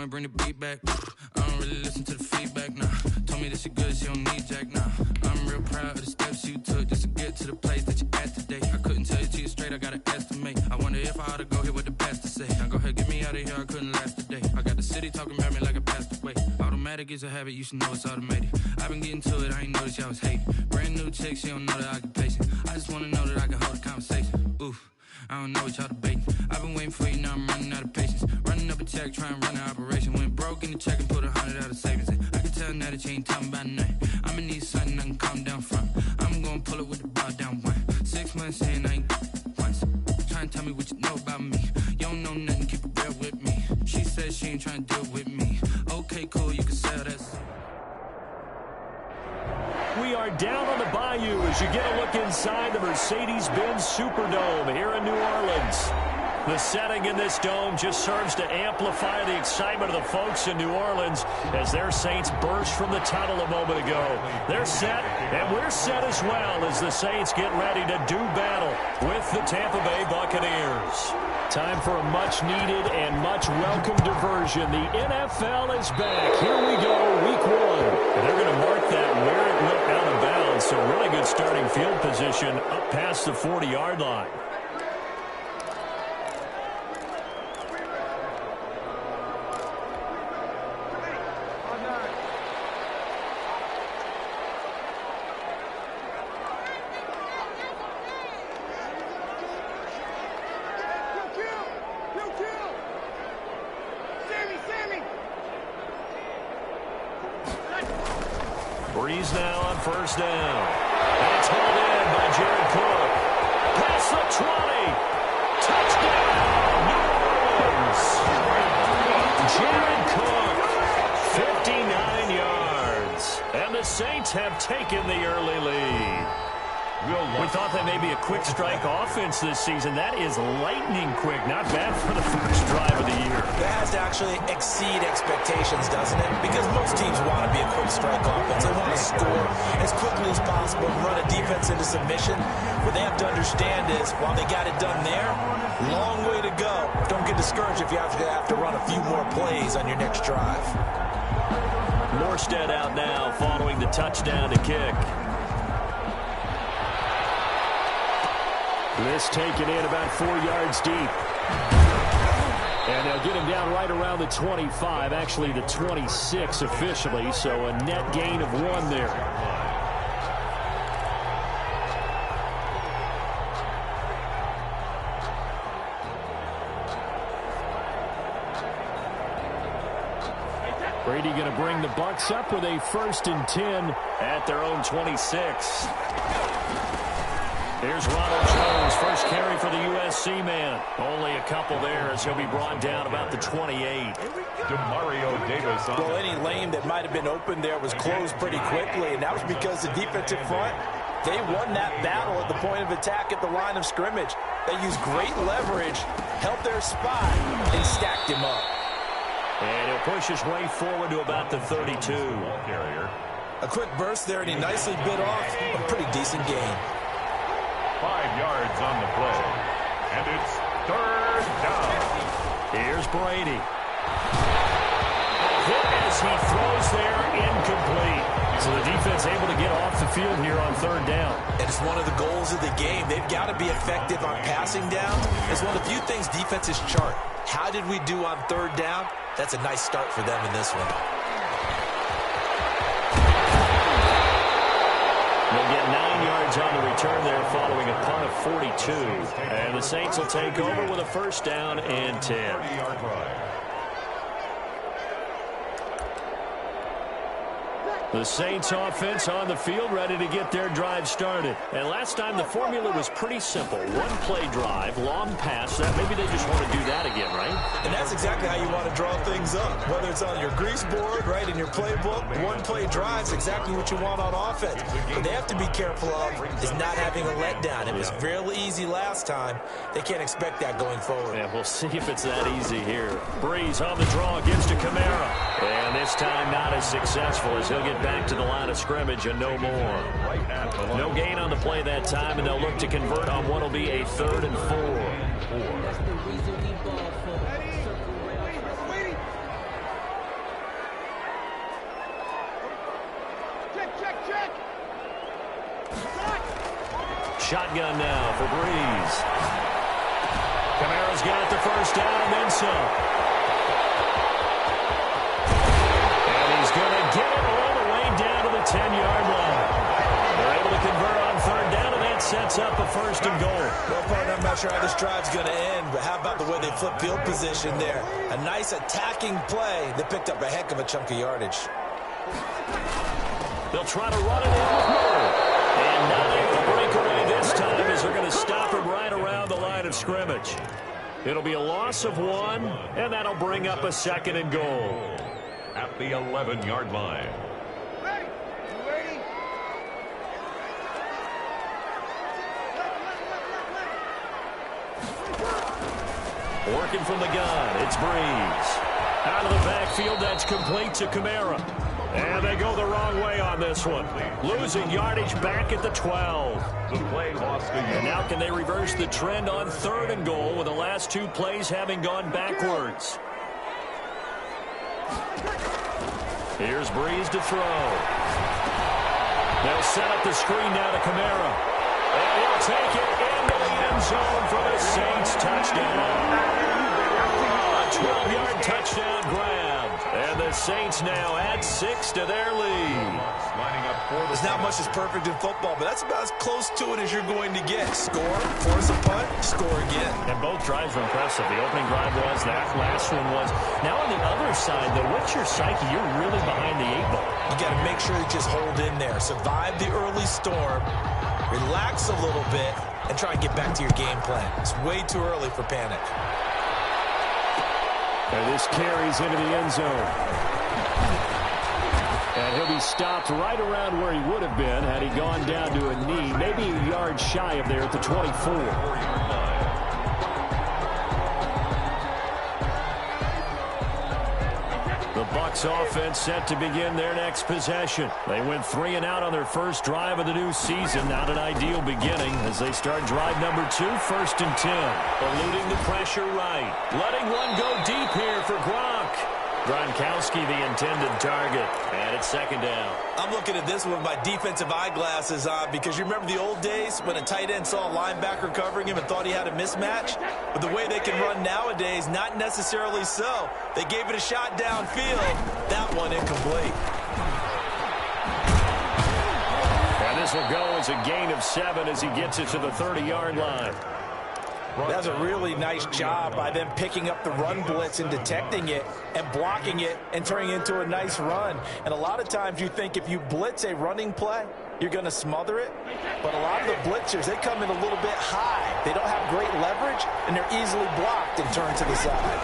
might bring the beat back. I don't really listen to the feedback, nah. Told me that she good, she don't need jack, nah. I'm real proud of the steps you took just to get to the place that you're at today. I couldn't tell you to you straight, I gotta estimate. I wonder if I ought to go here with the best to say. Now go ahead, get me out of here, I couldn't last today. I got the city talking about me like I passed away. Automatic is a habit, you should know it's automated. I've been getting to it, I ain't noticed y'all was hating. Brand new chick, she don't know the occupation. I just wanna know that I can hold a conversation. Oof, I don't know what y'all debating. I've been waiting for you, now I'm running out of patience. Running up a check, trying to run an operation. Went broke in the check and put 100 out of savings in. I can tell now that you ain't talking about nothing. I'ma need something I can calm down from. I'm gonna pull it with the ball down one. 6 months in, I ain't once. Trying to tell me what you know about me. You don't know nothing, keep it real with me. She says she ain't trying to deal with me. Okay, cool, you can sell that. We are down on the bayou as you get a look inside the Mercedes-Benz Superdome here in New Orleans. The setting in this dome just serves to amplify the excitement of the folks in New Orleans as their Saints burst from the tunnel a moment ago. They're set, and we're set as well as the Saints get ready to do battle with the Tampa Bay Buccaneers. Time for a much-needed and much-welcome diversion. The NFL is back. Here we go, Week 1. And they're going to mark that where it went out of bounds, so really good starting field position up past the 40-yard line. Breeze now on first down. And it's hauled in by Jared Cook. Past the 20. Touchdown, New Orleans. Jared Cook, 59 yards. And the Saints have taken the early lead. We thought that may be a quick strike offense this season. That is lightning quick. Not bad for the first drive of the year. That has to actually exceed expectations, doesn't it? Because most teams want to be a quick strike offense. They want to score as quickly as possible and run a defense into submission. What they have to understand is, while they got it done there, long way to go. Don't get discouraged if you have to run a few more plays on your next drive. Morstead out now following the touchdown to kick. This taken in about 4 yards deep. And they'll get him down right around the 25, actually the 26 officially, so a net gain of 1 there. Brady going to bring the Bucs up with a 1st and 10 at their own 26. Here's Ronald Jones, first carry for the USC man. Only a couple there as he'll be brought down about the 28. Demario Davis. Well, any lane that might have been open there was closed pretty quickly, and that was because the defensive front, they won that battle at the point of attack at the line of scrimmage. They used great leverage, held their spot, and stacked him up. And he'll push his way forward to about the 32. A quick burst there, and he nicely bit off a pretty decent gain. 5 yards on the play. And it's 3rd down. Here's Brady. Hit as he throws there, incomplete. So the defense able to get off the field here on 3rd down. And it's one of the goals of the game. They've got to be effective on passing down. It's one of the few things defenses chart. How did we do on 3rd down? That's a nice start for them in this one. They'll get 9 yards on the return there following a punt of 42. And the Saints will take over with a 1st down and 10. The Saints offense on the field ready to get their drive started. And last time the formula was pretty simple. 1-play drive, long pass. That maybe they just want to do that again, right? And that's exactly how you want to draw things up. Whether it's on your grease board, right, in your playbook, 1-play drive is exactly what you want on offense. What they have to be careful of is not having a letdown. It was fairly easy last time. They can't expect that going forward. Yeah, we'll see if it's that easy here. Breeze on the draw, gives to Kamara. And this time not as successful as he'll get back to the line of scrimmage and no more. No gain on the play that time, and they'll look to convert on what will be a 3rd and 4. shotgun now for Breeze. Kamara's got the first down and then some. And he's going to get it all the way down to the 10-yard line. They're able to convert on third down, and that sets up a first and goal. Well, partner, I'm not sure how this drive's going to end, but how about the way they flip field position there? A nice attacking play that picked up a heck of a chunk of yardage. They'll try to run it in with Moore. And not able to break away this time as they're going to stop him right around the line of scrimmage. It'll be a loss of 1, and that'll bring up a second and goal. At the 11-yard line. Working from the gun, it's Breeze. Out of the backfield, that's complete to Kamara. And they go the wrong way on this one. Losing yardage back at the 12. The play lost a And now can they reverse the trend on third and goal with the last 2 plays having gone backwards? Here's Breeze to throw. They'll set up the screen now to Kamara. And he'll take it into the end zone for the Saints touchdown. A 12-yard touchdown grab. And the Saints now add 6 to their lead. There's not much that's perfect in football, but that's about as close to it as you're going to get. Score, force a punt, score again. And both drives were impressive. The opening drive was, that last one was. Now on the other side, though, what's your psyche? You're really behind the 8 ball. You got to make sure you just hold in there. Survive the early storm, relax a little bit, and try and get back to your game plan. It's way too early for panic. And this carries into the end zone. And he'll be stopped right around where he would have been had he gone down to a knee, maybe a yard shy of there at the 24. The Bucs offense set to begin their next possession. They went 3 and out on their first drive of the new season. Not an ideal beginning as they start drive number 2, 1st and 10. Eluding the pressure right. Letting one go deep here for Gronk. Gronkowski the intended target. And it's 2nd down. I'm looking at this with my defensive eyeglasses on because you remember the old days when a tight end saw a linebacker covering him and thought he had a mismatch? But the way they can run nowadays, not necessarily so. They gave it a shot downfield. That one incomplete. And this will go as a gain of 7 as he gets it to the 30-yard line. That's a really nice job by them picking up the run blitz and detecting it and blocking it and turning it into a nice run. And a lot of times you think if you blitz a running play, you're going to smother it. But a lot of the blitzers, they come in a little bit high. They don't have great leverage, and they're easily blocked and turned to the side.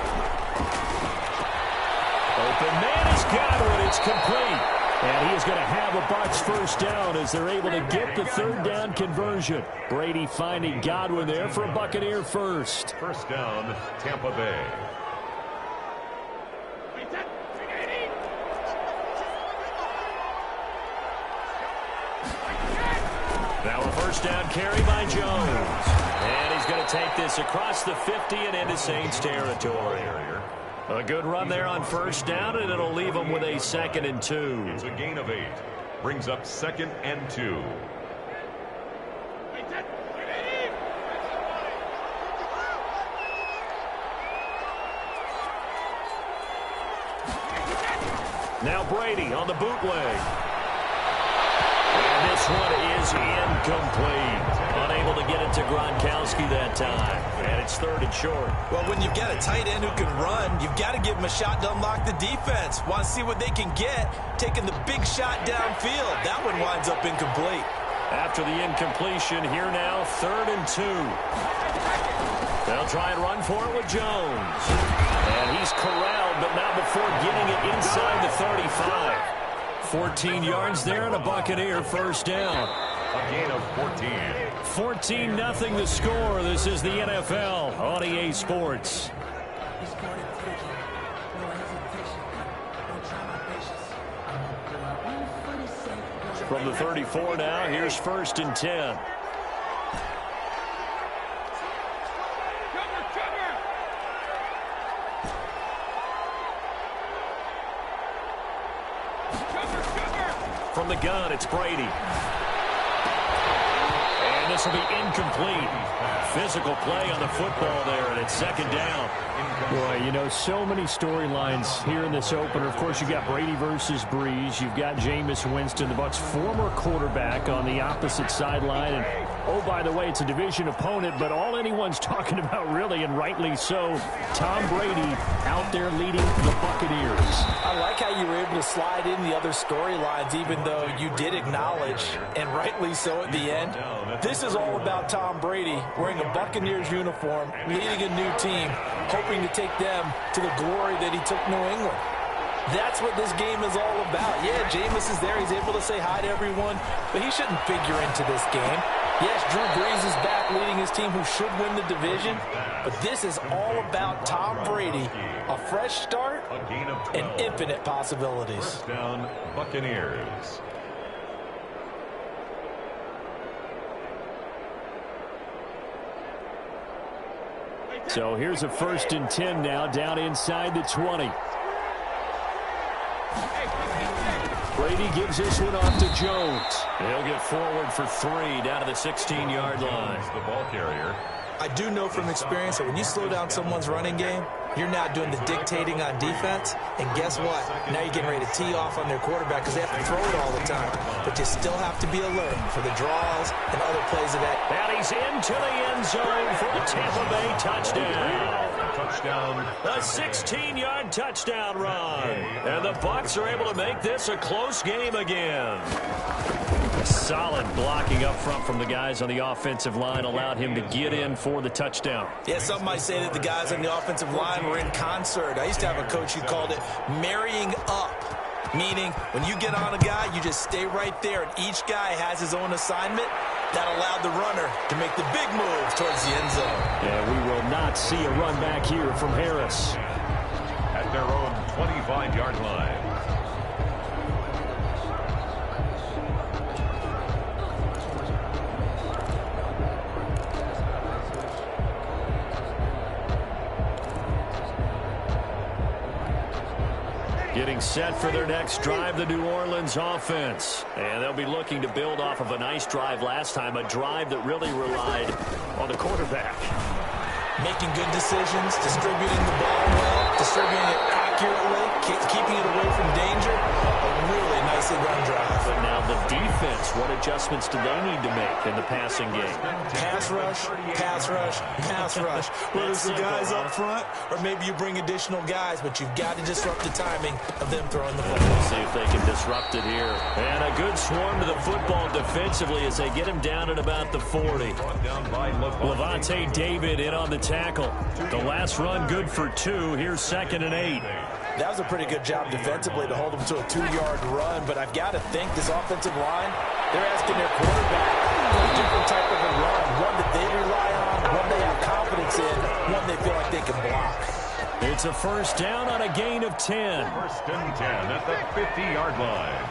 Open man is Godwin. It's complete. And he is going to have a Bucs first down as they're able to get the 3rd down conversion. Brady finding Godwin there for a Buccaneer first. First down, Tampa Bay. Now a first down carry by Jones. And he's going to take this across the 50 and into Saints territory. A good run there on first down, and it'll leave them with a 2nd and 2. It's a gain of 8. Brings up 2nd and 2. Now Brady on the bootleg. And this one is incomplete. Unable to get it to Gronkowski that time. And it's 3rd and short. Well, when you've got a tight end who can run, you've got to give him a shot to unlock the defense. Want to see what they can get, taking the big shot downfield. That one winds up incomplete. After the incompletion, here now, 3rd and 2. They'll try and run for it with Jones. And he's corralled, but not before getting it inside the 35. 14 yards there and a Buccaneer first down. A gain of 14. 14-0 the score. This is the NFL on EA Sports. From the 34 now, here's 1st and 10. From the gun, it's Brady. And this will be incomplete. Physical play on the football there, and it's second down. Boy, you know, so many storylines here in this opener. Of course, you've got Brady versus Breeze. You've got Jameis Winston, the Bucs' former quarterback, on the opposite sideline. And, oh, by the way, it's a division opponent, but all anyone's talking about, really, and rightly so, Tom Brady out there leading the Buccaneers. I like how you were able to slide in the other storylines, even though you did acknowledge, and rightly so at the end, this is all about Tom Brady wearing a Buccaneers uniform, leading a new team, hoping to take them to the glory that he took New England. That's what this game is all about. Yeah, Jameis is there. He's able to say hi to everyone, but he shouldn't figure into this game. Yes, Drew Brees is back leading his team who should win the division, but this is all about Tom Brady, a fresh start, and infinite possibilities. First down, Buccaneers. So here's a 1st and 10 now, down inside the 20. Brady gives this one off to Jones. He'll get forward for 3 down to the 16-yard line. The ball carrier. I do know from experience that when you slow down someone's running game, you're now doing the dictating on defense. And guess what? Now you're getting ready to tee off on their quarterback because they have to throw it all the time. But you still have to be alert for the draws and other plays of that. And he's into the end zone for the Tampa Bay touchdown. Touchdown. A 16-yard touchdown run. And the Bucs are able to make this a close game again. Solid blocking up front from the guys on the offensive line allowed him to get in for the touchdown. Yeah, some might say that the guys on the offensive line were in concert. I used to have a coach who called it marrying up, meaning when you get on a guy, you just stay right there, and each guy has his own assignment. That allowed the runner to make the big move towards the end zone. Yeah, we will not see a run back here from Harris. At their own 25-yard line. Getting set for their next drive, the New Orleans offense. And they'll be looking to build off of a nice drive last time, a drive that really relied on the quarterback. Making good decisions, distributing the ball well, distributing it accurately, keeping it away from danger. A really nicely run drive. But now the defense, what adjustments do they need to make in the passing game? Pass rush, pass rush, pass rush. Whether it's the guys up front or maybe you bring additional guys, but you've got to disrupt the timing of them throwing the football. We'll see if they can disrupt it here. And a good swarm to the football defensively as they get him down at about the 40. Levante David in on the tackle. The last run good for 2. Here's 2nd and 8. That was a pretty good job defensively to hold them to a 2-yard run, but I've got to think this offensive line, they're asking their quarterback for a different type of a run, one that they rely on, one they have confidence in, one they feel like they can block. It's a 1st down on a gain of 10. 1st and 10 at the 50-yard line.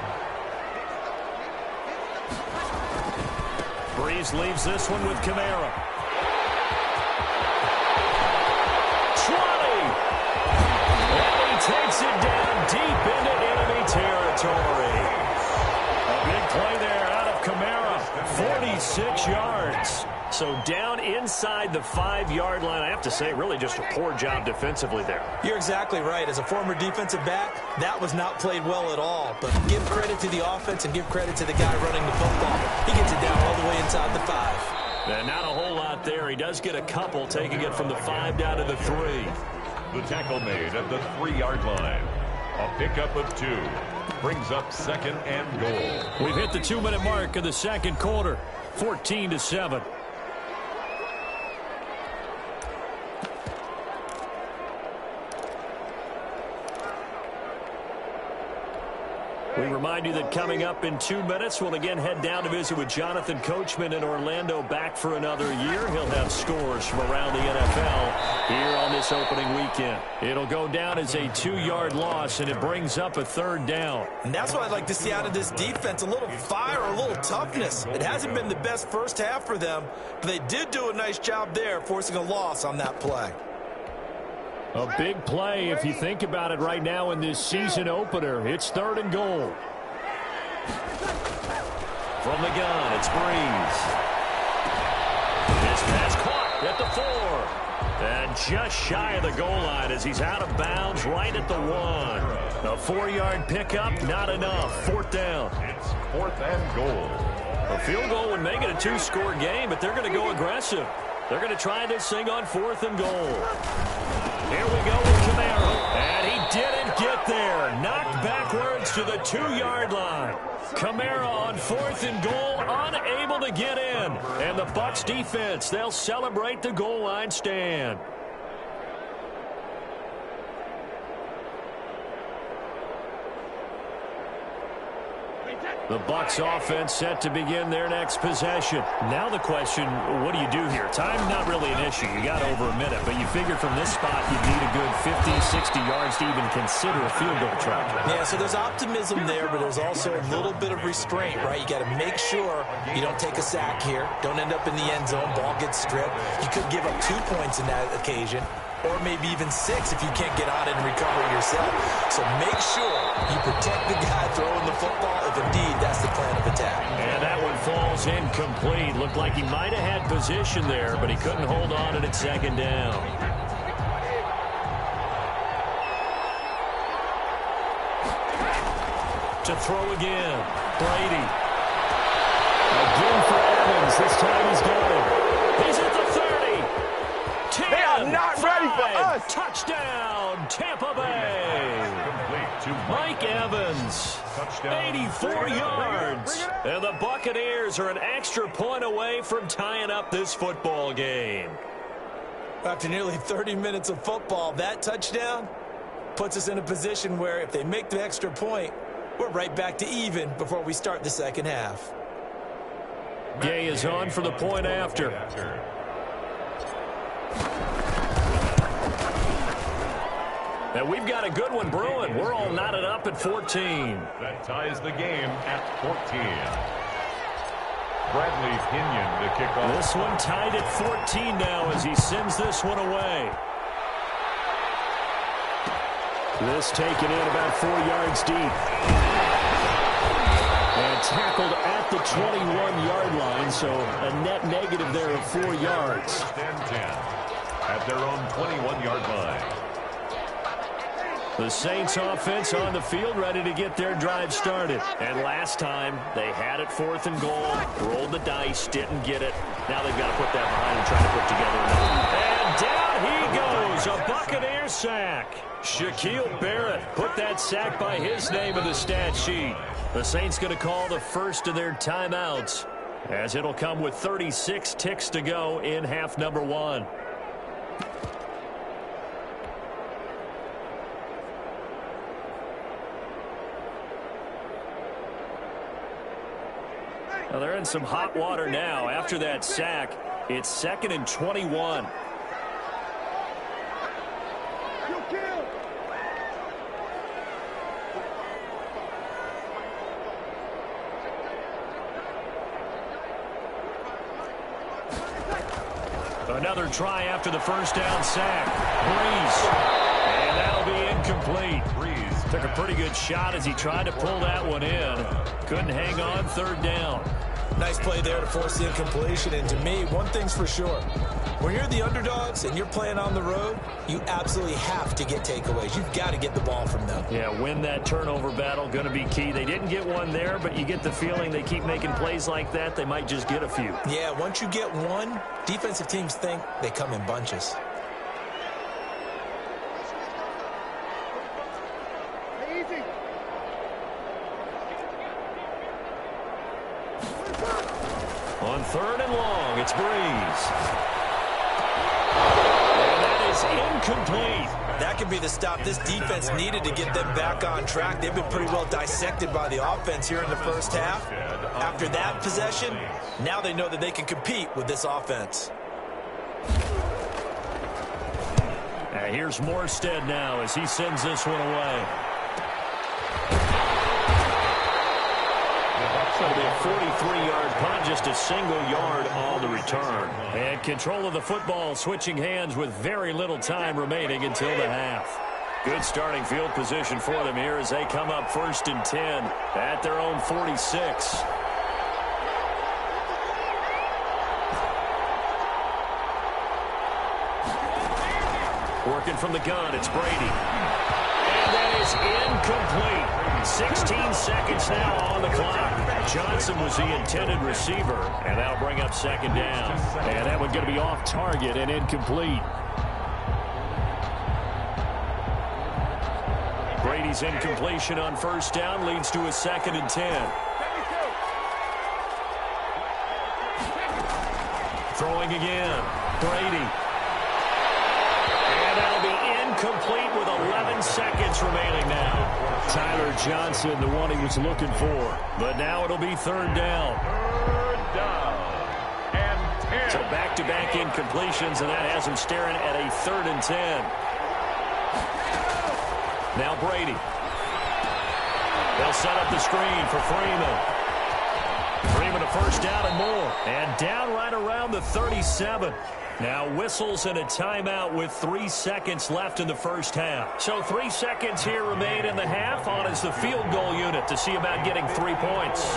Breeze leaves this one with Kamara. 20! Takes it down deep into enemy territory. A big play there out of Kamara. 46 yards. So down inside the 5-yard line. I have to say, really just a poor job defensively there. You're exactly right. As a former defensive back, that was not played well at all. But give credit to the offense and give credit to the guy running the football. He gets it down all the way inside the 5. And not a whole lot there. He does get a couple, taking it from the 5 down to the 3. The tackle made at the 3-yard line. A pickup of 2. Brings up 2nd and goal. We've hit the 2-minute mark of the second quarter. 14-7. We remind you that coming up in 2 minutes, we'll again head down to visit with Jonathan Coachman in Orlando, back for another year. He'll have scores from around the NFL here on this opening weekend. It'll go down as a 2-yard loss, and it brings up a 3rd down. And that's what I'd like to see out of this defense, a little fire, a little toughness. It hasn't been the best first half for them, but they did do a nice job there, forcing a loss on that play. A big play if you think about it right now in this season opener. It's 3rd and goal. From the gun, it's Breeze. the 4. And just shy of the goal line as he's out of bounds right at the 1. A 4-yard pickup, not enough. 4th down. It's 4th and goal. A field goal would make it a 2-score game, but they're going to go aggressive. They're going to try this thing on 4th and goal. Here we go with Camaro. And he didn't get there. Knocked backwards to the 2-yard line. Camaro on 4th and goal, unable to get in. And the Bucs defense, they'll celebrate the goal line stand. The Bucs offense set to begin their next possession. Now the question, what do you do here? Time not really an issue. You got over a minute, but you figure from this spot you need a good 50, 60 yards to even consider a field goal try. Yeah, so there's optimism there, but there's also a little bit of restraint, right? You got to make sure you don't take a sack here. Don't end up in the end zone. Ball gets stripped. You could give up 2 points in that occasion, or maybe even 6 if you can't get on it and recover yourself. So make sure you protect the guy throwing the football if indeed that's the plan of attack. And that one falls incomplete. Looked like he might have had position there, but he couldn't hold on at 2nd down. To throw again. Brady. Again for Evans. This time he's got it. He's at the 30. 10, they are not 5, ready for us. Touchdown, Tampa Bay. Mike Evans, 84 yards. And the Buccaneers are an extra point away from tying up this football game. After nearly 30 minutes of football, that touchdown puts us in a position where if they make the extra point, we're right back to even before we start the second half. Gay is on for the point after. And we've got a good one brewing. We're all knotted up at 14. That ties the game at 14. Bradley Pinion to kick off. This one tied at 14 now as he sends this one away. This taken in about 4 yards deep. And tackled at the 21-yard line, so a net negative there of 4 yards. 1st and 10 at their own 21-yard line. The Saints offense on the field ready to get their drive started. And last time they had it 4th and goal, rolled the dice, didn't get it. Now they've got to put that behind and try to put together another. And down he goes, a Buccaneer sack. Shaquille Barrett put that sack by his name in the stat sheet. The Saints going to call the first of their timeouts as it'll come with 36 ticks to go in half number 1. Well, they're in some hot water now. After that sack, it's 2nd and 21. Another try after the first down sack. Breeze. And that'll be incomplete. Breeze took a pretty good shot as he tried to pull that one in. Couldn't hang on 3rd down. Nice play there to force the incompletion. And to me, one thing's for sure. When you're the underdogs and you're playing on the road, you absolutely have to get takeaways. You've got to get the ball from them. Yeah, win that turnover battle, going to be key. They didn't get one there, but you get the feeling they keep making plays like that, they might just get a few. Yeah, once you get one, defensive teams think they come in bunches. On 3rd and long, it's Breeze. And that is incomplete. That could be the stop this defense needed to get them back on track. They've been pretty well dissected by the offense here in the first half. After that possession, now they know that they can compete with this offense. Here's Morstead now as he sends this one away. It'll be a 43-yard punt, just a single yard on the return. And control of the football switching hands with very little time remaining until the half. Good starting field position for them here as they come up 1st and 10 at their own 46. Working from the gun, it's Brady. And that is incomplete. 16 seconds now on the clock. Johnson was the intended receiver, and that'll bring up second down. And that one's going to be off target and incomplete. Brady's incompletion on first down leads to a 2nd and 10. Throwing again. Brady. And that'll be incomplete with 11 seconds remaining now. Tyler Johnson, the one he was looking for. But now it'll be 3rd down. 3rd down and 10. So back-to-back incompletions, and that has him staring at a 3rd and 10. Now Brady. They'll set up the screen for Freeman. Freeman a first down and more. And down right around the 37. Now whistles and a timeout with 3 seconds left in the first half. So 3 seconds here remain in the half. On is the field goal unit to see about getting 3 points.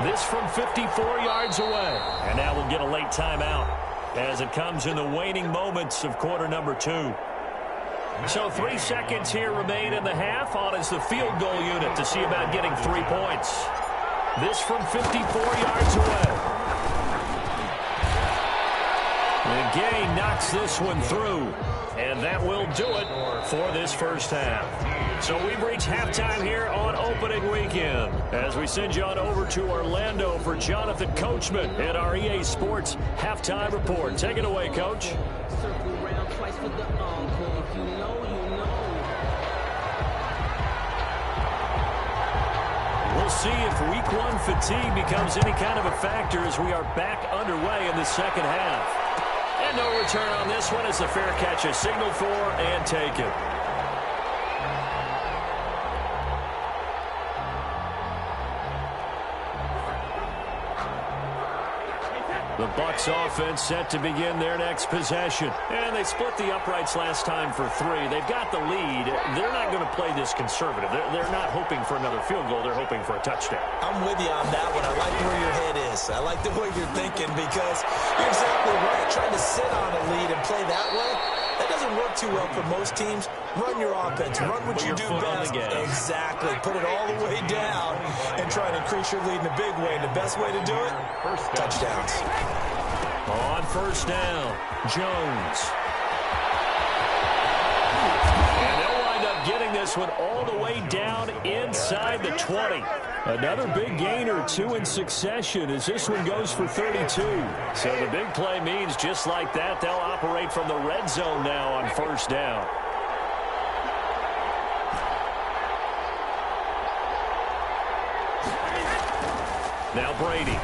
This from 54 yards away. And now we'll get a late timeout as it comes in the waning moments of quarter number 2. So 3 seconds here remain in the half. On is the field goal unit to see about getting 3 points. This from 54 yards away. And Gay knocks this one through. And that will do it for this first half. So we've reached halftime here on opening weekend as we send you on over to Orlando for Jonathan Coachman at our EA Sports Halftime Report. Take it away, Coach. We'll see if week 1 fatigue becomes any kind of a factor as we are back underway in the second half. And no return on this one as the fair catch is signaled for and taken. The Bucs offense set to begin their next possession. And they split the uprights last time for 3. They've got the lead. They're not going to play this conservative. They're not hoping for another field goal. They're hoping for a touchdown. I'm with you on that one. I like where your head is. I like the way you're thinking because you're exactly right. Trying to sit on a lead and play that way, that doesn't work too well for most teams. Run your offense. Run what you do best. Exactly. Put it all the way down and try to increase your lead in a big way. And the best way to do it, touchdowns. On first down, Jones. And they'll wind up getting this one all the way down inside the 20. Another big gain or 2 in succession as this one goes for 32. So the big play means just like that, they'll operate from the red zone now on first down. Now Brady.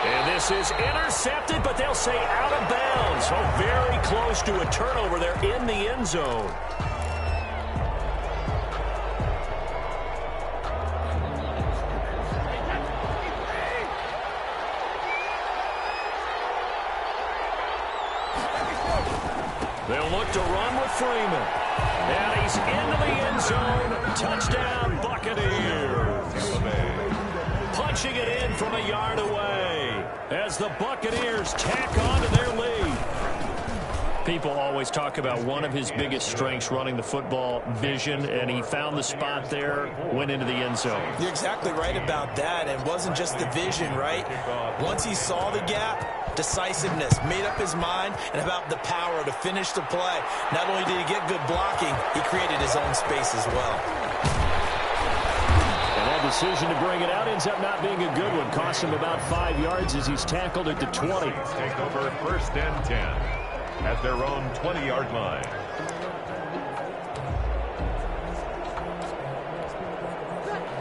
And this is intercepted, but they'll say out of bounds. So very close to a turnover there in the end zone. They'll look to run with Freeman. And he's into the end zone. Touchdown, Buccaneers. Punching it in from a yard away as the Buccaneers tack on to their lead. People always talk about one of his biggest strengths running the football, vision, and he found the spot there, went into the end zone. You're exactly right about that. It wasn't just the vision, right? Once he saw the gap, decisiveness, made up his mind, and about the power to finish the play. Not only did he get good blocking, he created his own space as well. And that decision to bring it out ends up not being a good one. Cost him about 5 yards as he's tackled at the 20. Take over 1st and 10 at their own 20-yard line.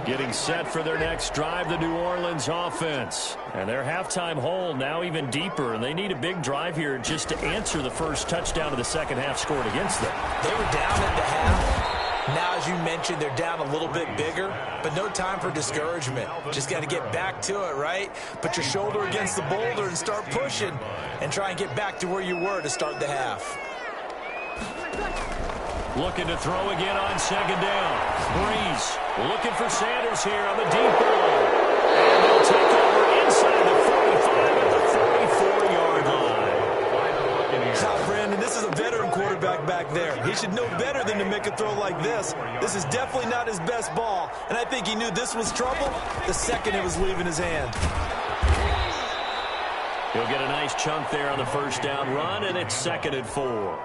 Getting set for their next drive, the New Orleans offense. And their halftime hole now even deeper, and they need a big drive here just to answer the first touchdown of the second half scored against them. They were down at the half. Now, as you mentioned, they're down a little bit bigger, but no time for discouragement. Just got to get back to it, right? Put your shoulder against the boulder and start pushing and try and get back to where you were to start the half. Looking to throw again on second down. Breeze looking for Sanders here on the deep ball. And they'll take over inside the 45 at the 44-yard line. Brandon, this is quarterback back there. He should know better than to make a throw like this. This is definitely not his best ball, and I think he knew this was trouble the second it was leaving his hand. He'll get a nice chunk there on the first down run, and it's 2nd and 4.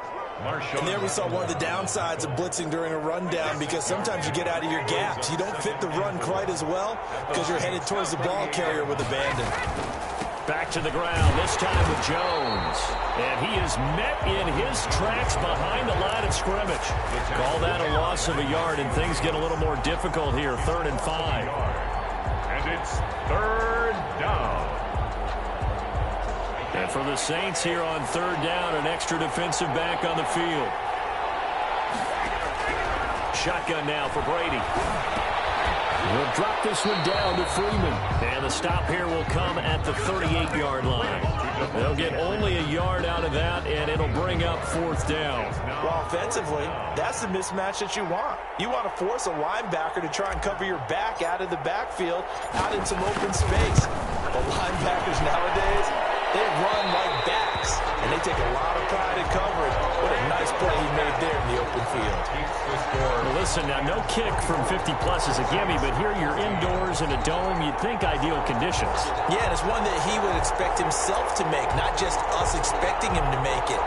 And there we saw one of the downsides of blitzing during a rundown, because sometimes you get out of your gaps. You don't fit the run quite as well because you're headed towards the ball carrier with abandon. Back to the ground, this time with Jones. And he is met in his tracks behind the line of scrimmage. Call that a loss of a yard, and things get a little more difficult here. 3rd and 5. And it's 3rd down. And for the Saints here on 3rd down, an extra defensive back on the field. Shotgun now for Brady. We'll drop this one down to Freeman. And the stop here will come at the 38-yard line. They'll get only a yard out of that, and it'll bring up 4th down. Well, offensively, that's the mismatch that you want. You want to force a linebacker to try and cover your back out of the backfield, out in some open space. But linebackers nowadays, they run like backs, and they take a lot of pride in coverage. What a nice play he made there in the open field. Well, listen, now no kick from 50-plus is a gimme, but here you're indoors in a dome. You'd think ideal conditions. Yeah, and it's one that he would expect himself to make, not just us expecting him to make it.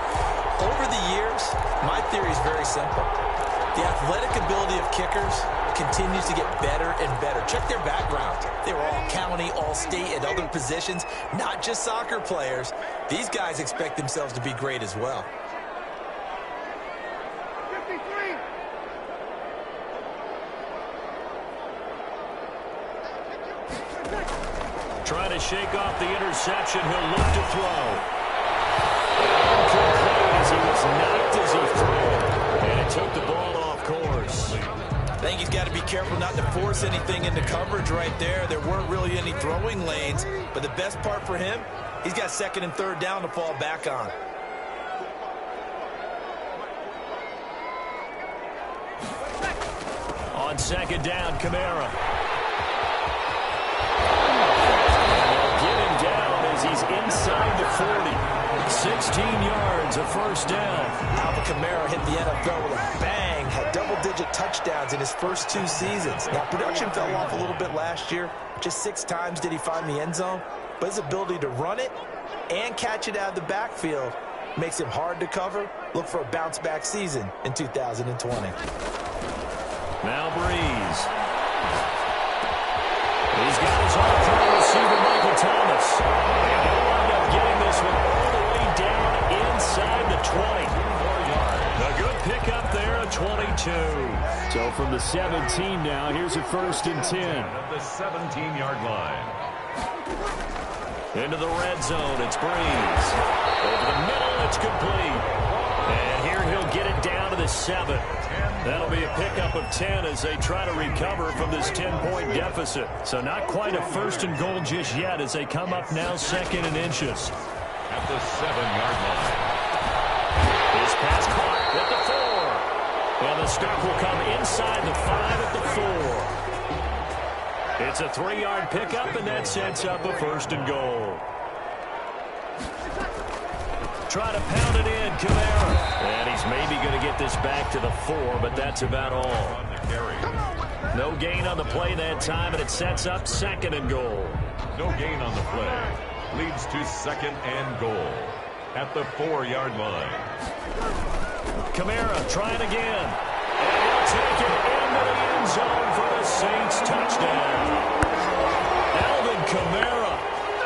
Over the years, my theory is very simple. The athletic ability of kickers continues to get better and better. Check their background. They were all county, all state, at other positions, not just soccer players. These guys expect themselves to be great as well. Trying to shake off the interception. He'll look to throw. Incomplete as he was knocked as he threw. And it took the ball off course. I think he's got to be careful not to force anything into coverage right there. There weren't really any throwing lanes, but the best part for him, he's got 2nd and 3rd down to fall back on. On 2nd down, Kamara. Get him down as he's inside the 40. 16 yards, a 1st down. Alvin Kamara hit the NFL with a bang, had double-digit touchdowns in his first 2 seasons. Now, production fell off a little bit last year. Just 6 times did he find the end zone. But his ability to run it and catch it out of the backfield makes him hard to cover. Look for a bounce-back season in 2020. Now Breeze. He's got his arm through the receiver, Michael Thomas. And he'll wind up getting this one all the way down inside the 20. A good pickup there at 22. So from the 17 now, here's a 1st and 10. At the 17-yard line. Into the red zone, it's Breeze. Over the middle, it's complete. And here he'll get it down to the 7. That'll be a pickup of 10 as they try to recover from this 10-point deficit. So not quite a 1st and goal just yet as they come up now 2nd and inches. At the 7-yard line. His pass caught at the 4. And the stop will come inside the 5 at the 4. It's a 3-yard pickup, and that sets up a 1st and goal. Try to pound it in, Kamara. And he's maybe going to get this back to the 4, but that's about all. No gain on the play that time, and it sets up 2nd and goal. No gain on the play. Leads to 2nd and goal. At the 4-yard line. Kamara trying again. And he'll take it into the end zone for the Saints touchdown. Alvin Kamara,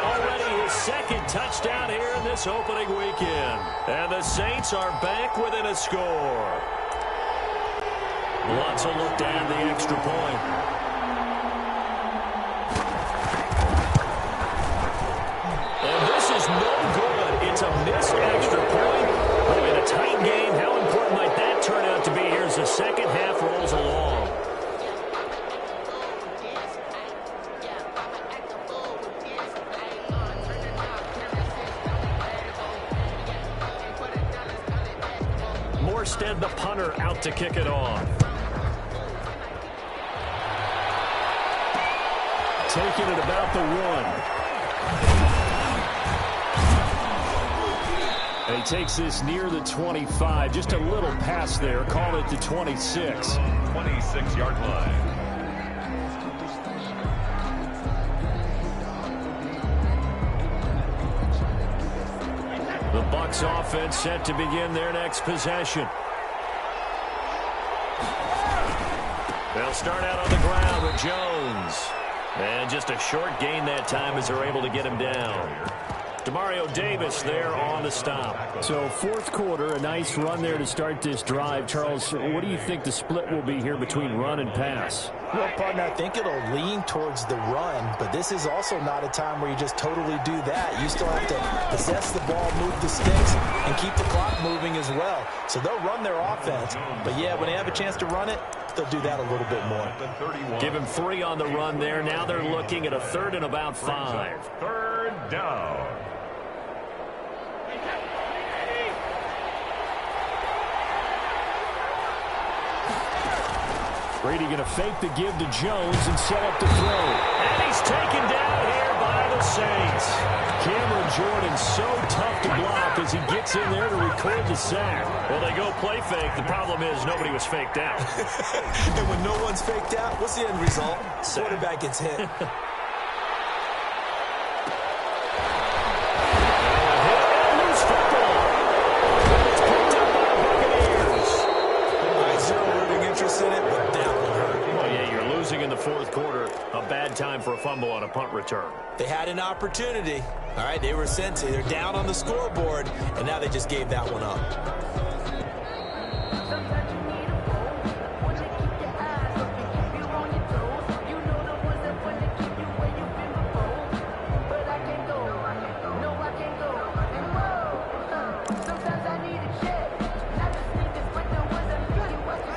already his 2nd touchdown here in this opening weekend. And the Saints are back within a score. Lots of look to add the extra point. And this is no good. It's a missed extra point. Boy, in a tight game, how important might that turn out to be here as the second half rolls along? Morstead, the punter, out to kick it off. Taking it about the 1. He takes this near the 25, just a little pass there, call it the 26. 26-yard line. The Bucs offense set to begin their next possession. They'll start out on the ground with Jones. And just a short gain that time as they're able to get him down. Demario Davis there on the stop. So fourth quarter, a nice run there to start this drive. Charles, what do you think the split will be here between run and pass? Well, partner, I think it'll lean towards the run, but this is also not a time where you just totally do that. You still have to possess the ball, move the sticks, and keep the clock moving as well. So they'll run their offense. But, yeah, when they have a chance to run it, they'll do that a little bit more. Give him 3 on the run there. Now they're looking at a third and about 5. Third down. Brady going to fake the give to Jones and set up the throw. And he's taken down here by the Saints. Cameron Jordan so tough to block as he gets in there to record the sack. Well, they go play fake. The problem is nobody was faked out. And when no one's faked out, what's the end result? Quarterback gets hit. Loose football. It's picked up by the Buccaneers. Zero rooting interest in it, but that will hurt. Well, yeah, you're losing in the fourth quarter. A bad time for a fumble on a punt return. They had an opportunity. All right, they were sent to. They're down on the scoreboard, and now they just gave that one up.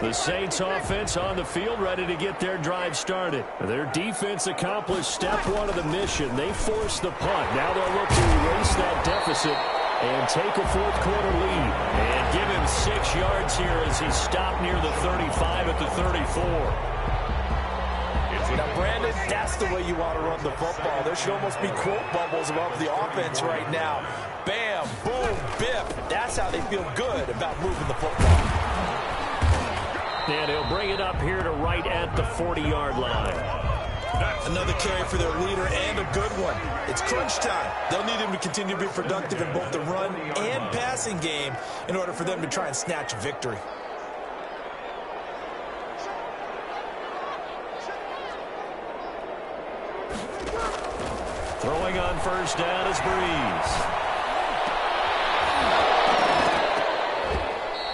The Saints offense on the field ready to get their drive started. Their defense accomplished step 1 of the mission. They forced the punt. Now they'll look to erase that deficit and take a fourth quarter lead. And give him 6 yards here as he stopped near the 35 at the 34. Now, Brandon, that's the way you want to run the football. There should almost be quote bubbles above the offense right now. Bam, boom, biff. That's how they feel good about moving the football. And he'll bring it up here to right at the 40-yard line. Another carry for their leader and a good one. It's crunch time. They'll need him to continue to be productive in both the run and passing game in order for them to try and snatch a victory. Throwing on first down is Breeze.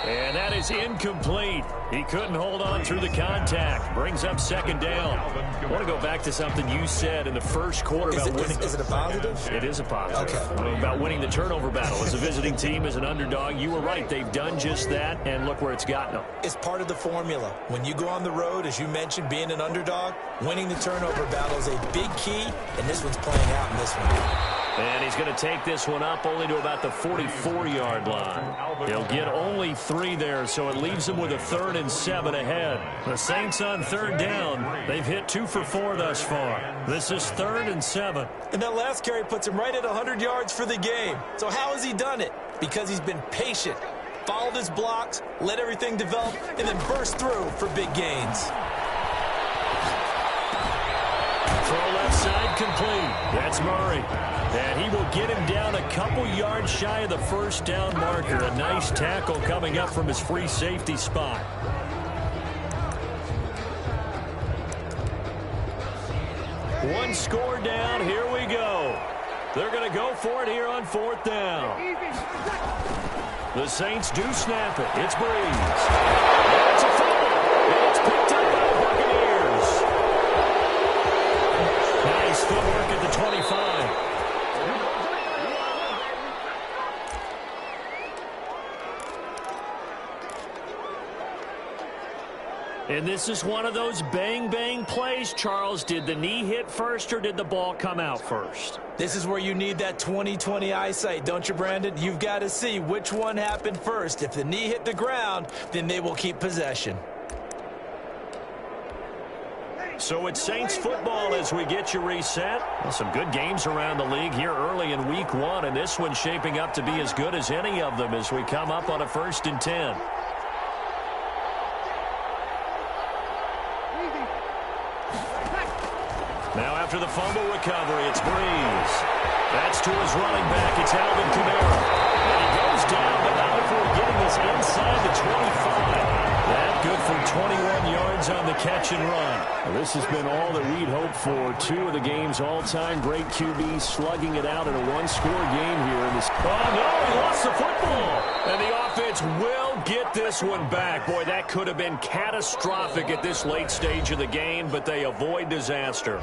And that is incomplete. He couldn't hold on through the contact. Brings up second down. I want to go back to something you said in the first quarter about winning. Is it a positive? It is a positive. Okay. About winning the turnover battle. As a visiting team, as an underdog, you were right. They've done just that, and look where it's gotten them. It's part of the formula. When you go on the road, as you mentioned, being an underdog, winning the turnover battle is a big key, and this one's playing out in this one. And he's going to take this one up only to about the 44-yard line. He'll get only 3 there, so it leaves him with a 3rd and 7 ahead. The Saints on third down. They've hit 2 for 4 thus far. This is 3rd and 7. And that last carry puts him right at 100 yards for the game. So how has he done it? Because he's been patient, followed his blocks, let everything develop, and then burst through for big gains. Throw left side complete. That's Murray. And he will get him down a couple yards shy of the first down marker. A nice tackle coming up from his free safety spot. One score down. Here we go. They're going to go for it here on 4th down. The Saints do snap it. It's Breeze. It's a fumble. It's picked up by the Buccaneers. Nice footwork at the 25. And this is one of those bang-bang plays, Charles. Did the knee hit first or did the ball come out first? This is where you need that 20/20 eyesight, don't you, Brandon? You've got to see which one happened first. If the knee hit the ground, then they will keep possession. So it's Saints football as we get you reset. Well, some good games around the league here early in week 1, and this one's shaping up to be as good as any of them as we come up on a 1st and 10. Now after the fumble recovery, it's Breeze. That's to his running back. It's Alvin Kamara. And he goes down, but not before getting this inside the 25. That good for 21 yards on the catch and run. Well, this has been all that we'd hoped for. 2 of the game's all-time great QBs slugging it out in a one-score game here in this. Oh, no, he lost the football. And the offense will get this one back. Boy, that could have been catastrophic at this late stage of the game, but they avoid disaster.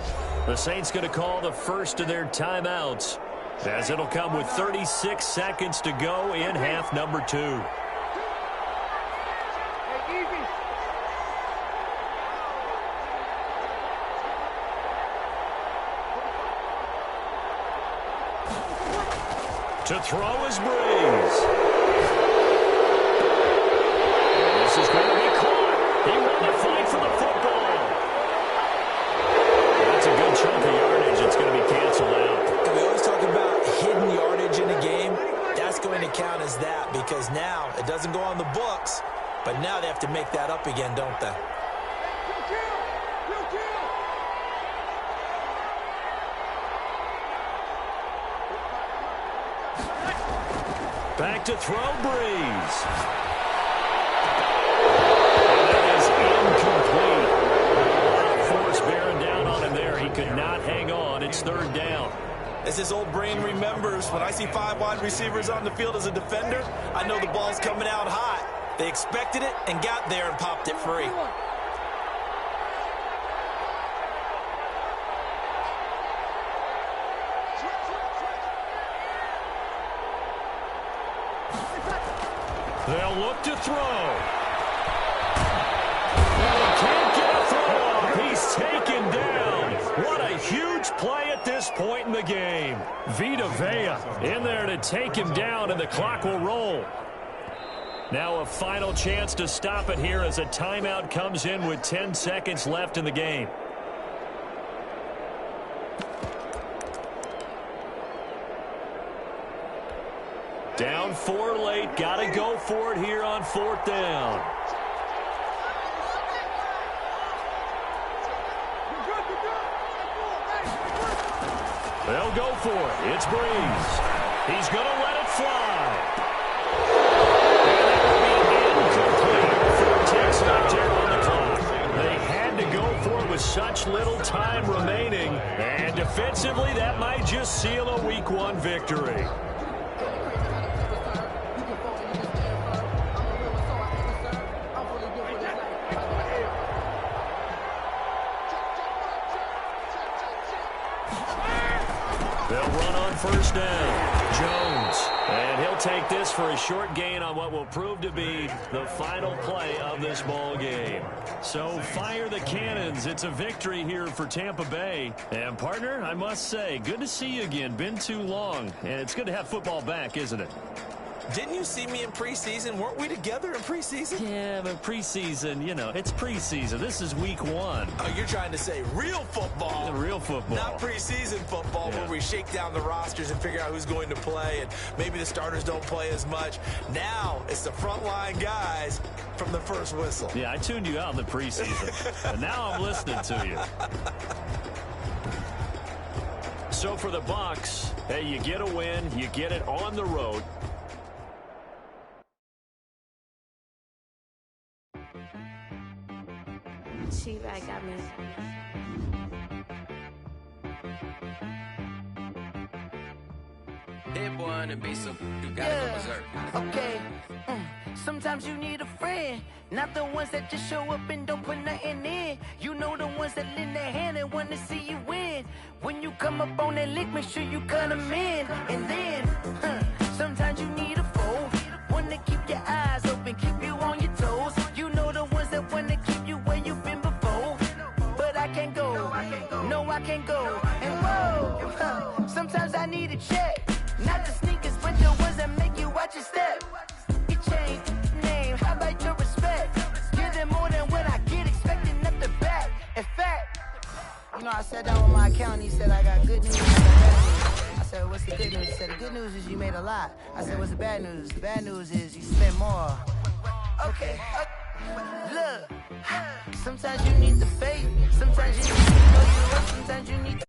The Saints going to call the first of their timeouts, as it'll come with 36 seconds to go in half number 2. To throw is Breeze. This is going to be caught. He won the fight for the football. That's a good chunk of yardage. It's going to be canceled out. And we always talk about hidden yardage in a game. That's going to count as that because now it doesn't go on the books, but now they have to make that up again, don't they? Back to throw, Breeze. And that is incomplete. Force bearing down on him there. He could not hang on. It's 3rd down. As his old brain remembers, when I see 5 wide receivers on the field as a defender, I know the ball's coming out hot. They expected it and got there and popped it free. They'll look to throw. Can't get a throw off. He's taken down. What a huge play at this point in the game. Vita Vea in there to take him down, and the clock will roll. Now a final chance to stop it here as a timeout comes in with 10 seconds left in the game. Down 4 late. Got to go for it here on 4th down. They'll go for it. It's Breeze. He's going to let it fly. And that will be incomplete. 4 ticks left here on the clock. They had to go for it with such little time remaining. And defensively, that might just seal a Week 1 victory. They'll run on 1st down. Jones. And he'll take this for a short gain on what will prove to be the final play of this ball game. So fire the cannons. It's a victory here for Tampa Bay. And partner, I must say, good to see you again. Been too long. And it's good to have football back, isn't it? Didn't you see me in preseason? Weren't we together in preseason? Yeah, but preseason, you know, it's preseason. This is Week 1. Oh, you're trying to say real football. Real football. Not preseason football where we shake down the rosters and figure out who's going to play, and maybe the starters don't play as much. Now it's the frontline guys from the first whistle. Yeah, I tuned you out in the preseason, and now I'm listening to you. So for the Bucs, hey, you get a win, you get it on the road. She-Rag got me. Hit one and be some. You gotta go berserk. Okay. Sometimes you need a friend, not the ones that just show up and don't put nothing in. You know the ones that lend their hand and want to see you win. When you come up on that lick, make sure you cut them in. And then, sometimes you need a foe, one to keep your eyes open, keep you on your toes. You know the ones that want to keep you where you've been before. But I can't go, no I can't go. And whoa, sometimes I need a check. Not the sneakers, but the ones that make you watch your step. Your chain, name, how about your respect? Give them more than what I get, expecting up the back. In fact, sat down with my accountant. He said, I got good news and bad news. I said, what's the good news? He said, the good news is you made a lot. I said, what's the bad news? The bad news is you spent more. Okay. Look, sometimes you need the faith. Sometimes you need to know your worth. Sometimes you need